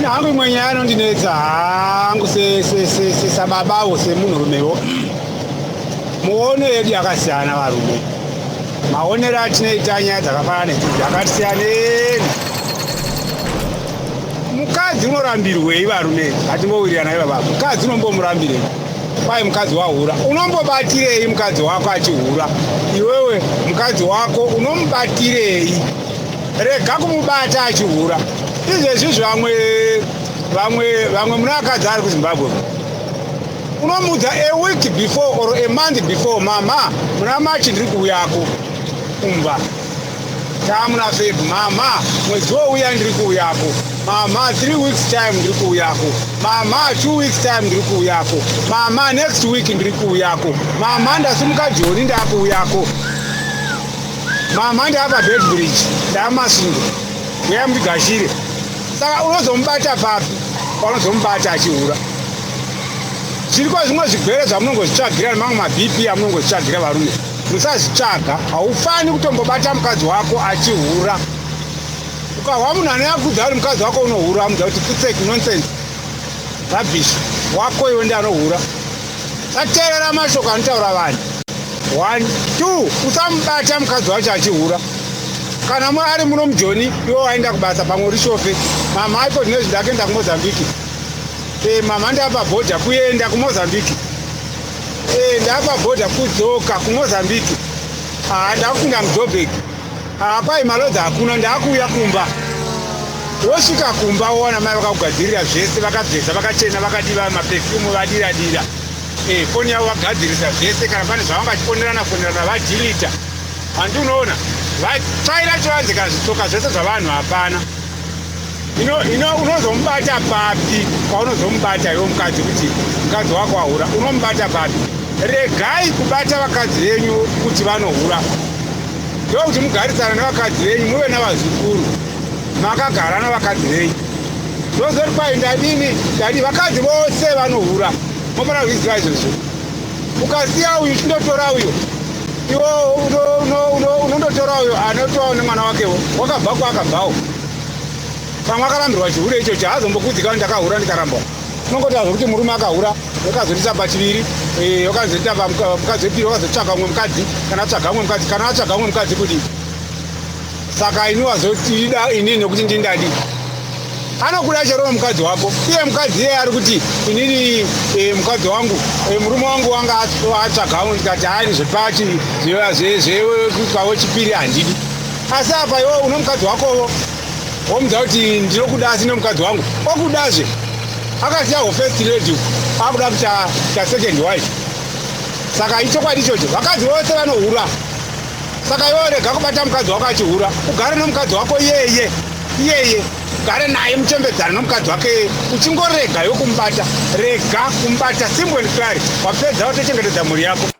nangu imwe nyaya inondinetsa hangu sesababawo semunhurumewo. Muono yedu yakasiyana varume. Maonero atinoita nyaya dzakafanana nedzidzi akatisiyaneni. Mukadzi unorambirwei varume? Ngatimbowirirana ivava. Mukadzi unombomurambirei? Kwai mukadzi wahura. Unombobatirei mukadzi wako achihura? Iwewe mukadzi wako unomubatirei? Rega kumubata achihura. Izvezvi vamwe muna vakadzi ari kuZimbabwe. Unomuudza a week before or a month before, mama muna Machi ndiri kuuyako kumba. Tamuna February, mama mwedzi wouya ndiri kuuyako. Mama 3 weeks time ndiri kuuyako. Mama 2 weeks time ndiri kuuyako. Mama next week ndiri kuuyako. Mama ndasimuka Joni ndakuuyako. Mama ndapa Bedbridge ndamasingo. Uya mugashire. Saka unozomubata papi paunozomubata achihura. Zviriko zvimwe zvigwere zvamunongozvitsvagira nemamwe maBP amunongozvitsvagira varume. Musazvitsvaga. Haufani kutombobata mukadzi wako achihura. Ukahwa munhu aneyakudza kuti mukadzi wako unohura, amudza kuti kutseki nonsense. Rubbish. Wako iwe ndiye anohura. Sateerera mashoko anotaura vanhu. 1 2 usamubata mukadzi wacho achihura. Kana ari muno muJoni iwe waenda kubasa pamwe uri shofe. Mama aipo zvinezvi ndakaenda kuMozambique. Mama ndapa bhodha kuenda kuMozambique. Ndapa bhodha kudzoka kuMozambique. Ndakupinda muJoburg. Kwai malodzi hakuna, ndakuuya kumba. Wosvika kumba wowana mai vakakugadzirira zvese, vakabvesa, vakachena, vakadiva mapefyumu, vadira-dira. Foni yavo vagadzirisa zvese, kana pane zvavangachifonerana vadhilita. Handi unoona vatsvaira chivanzika zvitsoka zvese zvavanhu hapana. Unozomubata papi paunozomubata iwe mukadzi kuti mukadzi wako ahura? Unomubata papi? Regai kubata vakadzi venyu kuti vanohura. Ndokuti mugarisana nevakadzi venyu muve navazukuru. Makagara navakadzi venyu. Ndozoti kwai ndadini vakadzi vose vanohura. Mofana kuzviziva izvozvo. Ukasiya uyu chindotora uyo. Iwo unondotora uyo anotovawo nemwana wakewo. Wakabva kwakabvawo. Pamwe akarambirwa chihure icho chaazombokudzika kuti ndakahura ndikarambwa. Unongoti kuti murume akahura, wakazorisa pachiviri, wakazorita mukadzi wepiri, wakazotsvaga umwe mukadzi, kana atsvaga umwe mukadzi, kana atsvaga umwe mukadzi kuti. Saka ini wazotida inini nekuti ndindadi. Anokuda chero mukadzi wako. Iye mukadzi iye ari kuti inini mukadzi wangu, murume wangu wanga atsvaga umwe tikati hayi zvepachi zvekutwawo chipiri handidi. Asi apa iwe uno mukadzi wakowo. Womudza kuti ndinokuda asi nomukadzi wangu. Okudazve. Akasiyawo first lady akuda kuita second wife. Saka ichokwadi ichocho vakadzi vose vanohura. Saka iwe rega kubata mukadzi wako achihura. Ugare nomukadzi wako iyeye. Ugare naye muchembedzana nomukadzi wake uchingorega iwe kumubata. Rega kumubata simple and clear. Wapedza wotochengetedza mhuri yako.